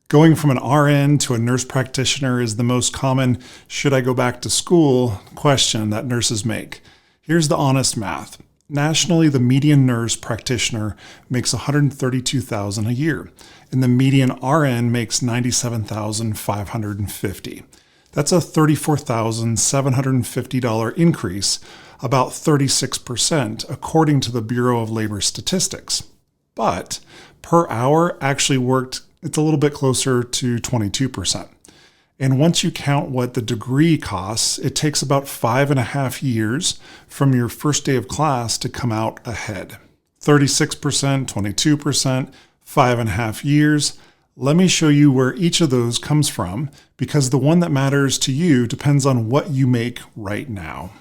Going from an RN to a nurse practitioner is the most common "should I go back to school" question that nurses make. Here's the honest math. Nationally, the median nurse practitioner makes $132,000 a year, and the median RN makes $97,550. That's a $34,750 increase, about 36%, according to the Bureau of Labor Statistics. But per hour actually worked, it's a little bit closer to 22%. And once you count what the degree costs, it takes about 5.5 years from your first day of class to come out ahead. 36%, 22%, 5.5 years. Let me show you where each of those comes from, because the one that matters to you depends on what you make right now.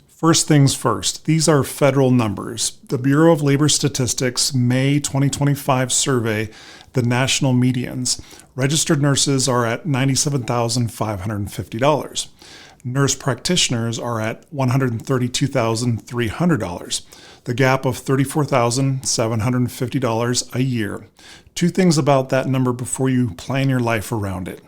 First things first, these are federal numbers. The Bureau of Labor Statistics May 2025 survey, the national medians. Registered nurses are at $97,550. Nurse practitioners are at $132,300. The gap of $34,750 a year. Two things about that number before you plan your life around it.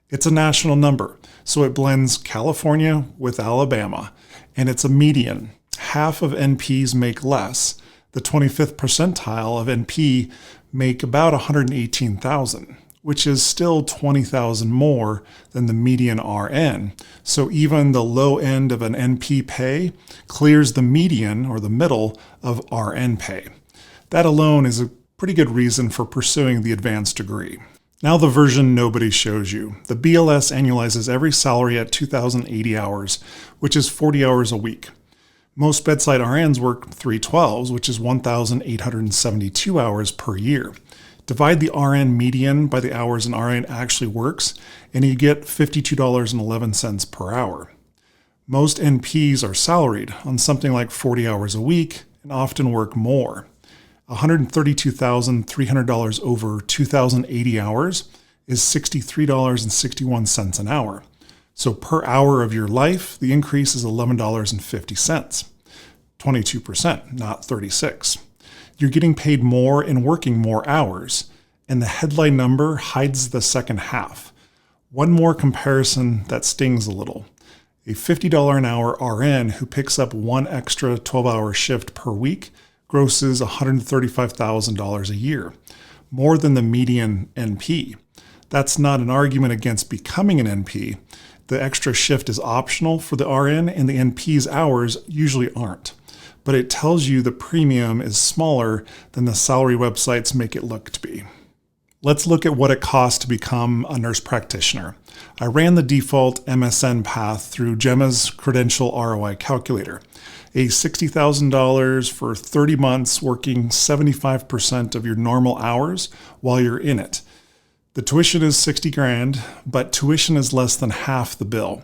It's a national number, so it blends California with Alabama, and it's a median. Half of NPs make less. The 25th percentile of NP make about $118,000, which is still $20,000 more than the median RN. So even the low end of an NP pay clears the median or the middle of RN pay. That alone is a pretty good reason for pursuing the advanced degree. Now the version nobody shows you. The BLS annualizes every salary at 2,080 hours, which is 40 hours a week. Most bedside RNs work 312s, which is 1,872 hours per year. Divide the RN median by the hours an RN actually works, and you get $52.11 per hour. Most NPs are salaried on something like 40 hours a week and often work more. $132,300 over 2,080 hours is $63.61 an hour. So per hour of your life, the increase is $11.50. 22%, not 36. You're getting paid more and working more hours, and the headline number hides the second half. One more comparison that stings a little. A $50 an hour RN who picks up one extra 12-hour shift per week grosses $135,000 a year, more than the median NP. That's not an argument against becoming an NP. The extra shift is optional for the RN, and the NP's hours usually aren't. But it tells you the premium is smaller than the salary websites make it look to be. Let's look at what it costs to become a nurse practitioner. I ran the default MSN path through Gemma's credential ROI calculator. A $60,000 for 30 months working 75% of your normal hours while you're in it. The tuition is $60,000, but tuition is less than half the bill.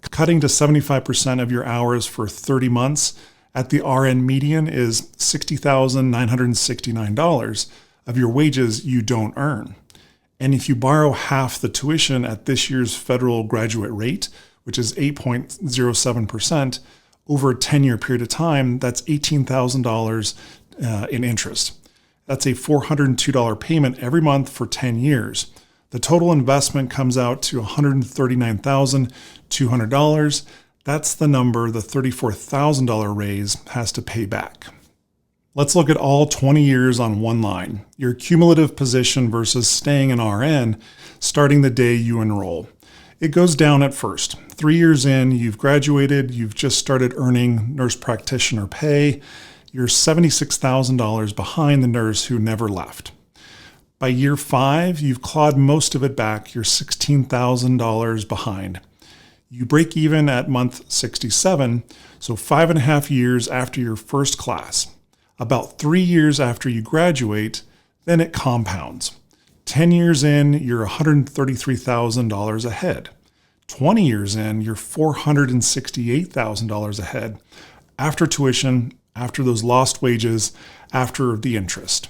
Cutting to 75% of your hours for 30 months at the RN median is $60,969 of your wages you don't earn. And if you borrow half the tuition at this year's federal graduate rate, which is 8.07%, over a 10-year period of time, that's $18,000 in interest. That's a $402 payment every month for 10 years. The total investment comes out to $139,200. That's the number the $34,000 raise has to pay back. Let's look at all 20 years on one line. Your cumulative position versus staying an RN starting the day you enroll. It goes down at first. 3 years in, you've graduated, you've just started earning nurse practitioner pay. You're $76,000 behind the nurse who never left. By year 5, you've clawed most of it back. You're $16,000 behind. You break even at month 67, so 5.5 years after your first class. About 3 years after you graduate, then it compounds. 10 years in, you're $133,000 ahead. 20 years in, you're $468,000 ahead after tuition, after those lost wages, after the interest.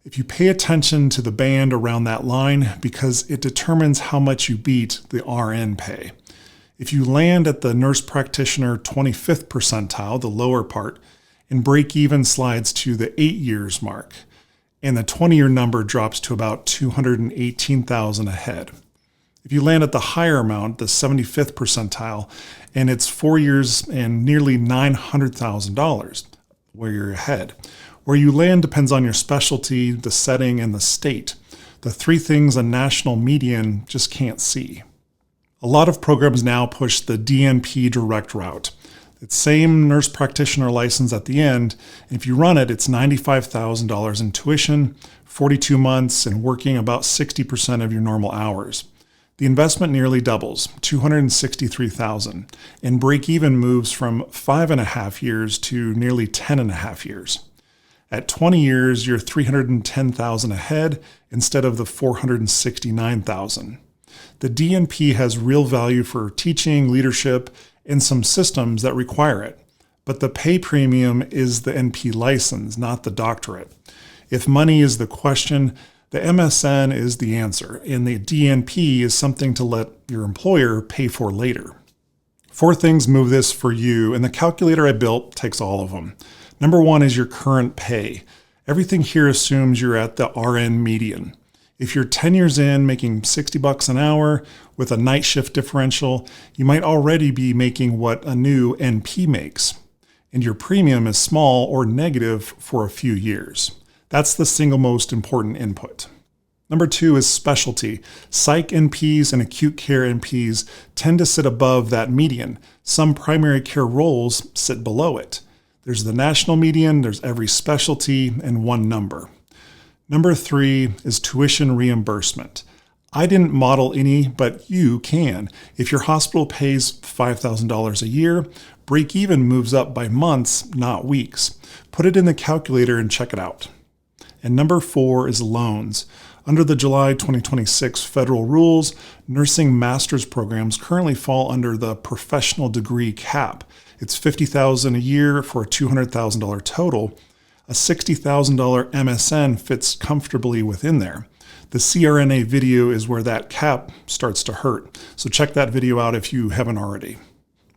If you pay attention to the band around that line, because it determines how much you beat the RN pay. If you land at the nurse practitioner 25th percentile, the lower part, and break even slides to the 8 years mark. and the 20-year number drops to about $218,000 a head. If you land at the higher amount, the 75th percentile, and it's 4 years and nearly $900,000 where you're ahead. Where you land depends on your specialty, the setting, and the state. The three things a national median just can't see. A lot of programs now push the DNP-direct route. It's same nurse practitioner license at the end, and if you run it, it's $95,000 in tuition, 42 months, and working about 60% of your normal hours. The investment nearly doubles, $263,000, and break-even moves from 5.5 years to nearly 10.5 years. At 20 years, you're $310,000 ahead instead of the $469,000. The DNP has real value for teaching, leadership, and some systems that require it. But the pay premium is the NP license, not the doctorate. If money is the question, the MSN is the answer, and the DNP is something to let your employer pay for later. 4 things move this for you, and the calculator I built takes all of them. Number 1 is your current pay. Everything here assumes you're at the RN median. If you're 10 years in making $60 an hour with a night shift differential, you might already be making what a new NP makes, and your premium is small or negative for a few years. That's the single most important input. Number 2 is specialty. Psych NPs and acute care NPs tend to sit above that median. Some primary care roles sit below it. There's the national median, there's every specialty, and one number. Number 3 is tuition reimbursement. I didn't model any, but you can. If your hospital pays $5,000 a year, break even moves up by months, not weeks. Put it in the calculator and check it out. And number 4 is loans. Under the July 2026 federal rules, nursing master's programs currently fall under the professional degree cap. It's $50,000 a year for a $200,000 total. A $60,000 MSN fits comfortably within there. The CRNA video is where that cap starts to hurt, so check that video out if you haven't already.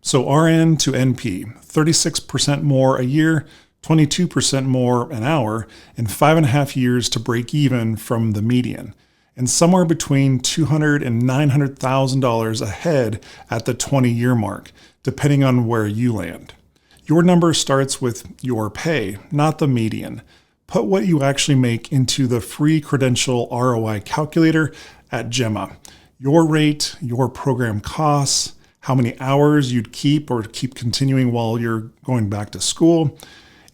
So RN to NP, 36% more a year, 22% more an hour, and 5.5 years to break even from the median, and somewhere between $200,000 and $900,000 ahead at the 20-year mark, depending on where you land. Your number starts with your pay, not the median. Put what you actually make into the free credential ROI calculator at Gemma. Your rate, your program costs, how many hours you'd keep or keep continuing while you're going back to school,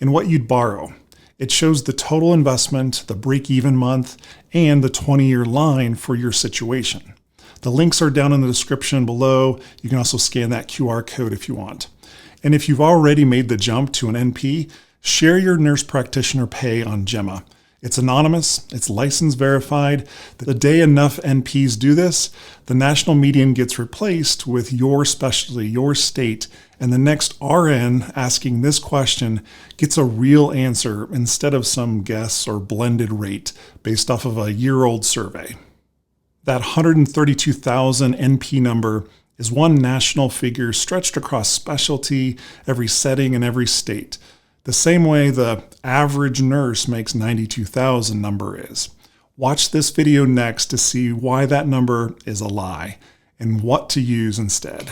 and what you'd borrow. It shows the total investment, the break-even month, and the 20-year line for your situation. The links are down in the description below. You can also scan that QR code if you want. And if you've already made the jump to an NP, share your nurse practitioner pay on Gemma. It's anonymous, it's license verified. The day enough NPs do this, the national median gets replaced with your specialty, your state, and the next RN asking this question gets a real answer instead of some guess or blended rate based off of a year-old survey. That 132,000 NP number is one national figure stretched across specialty, every setting, and every state. The same way the average nurse makes 92,000 number is. Watch this video next to see why that number is a lie and what to use instead.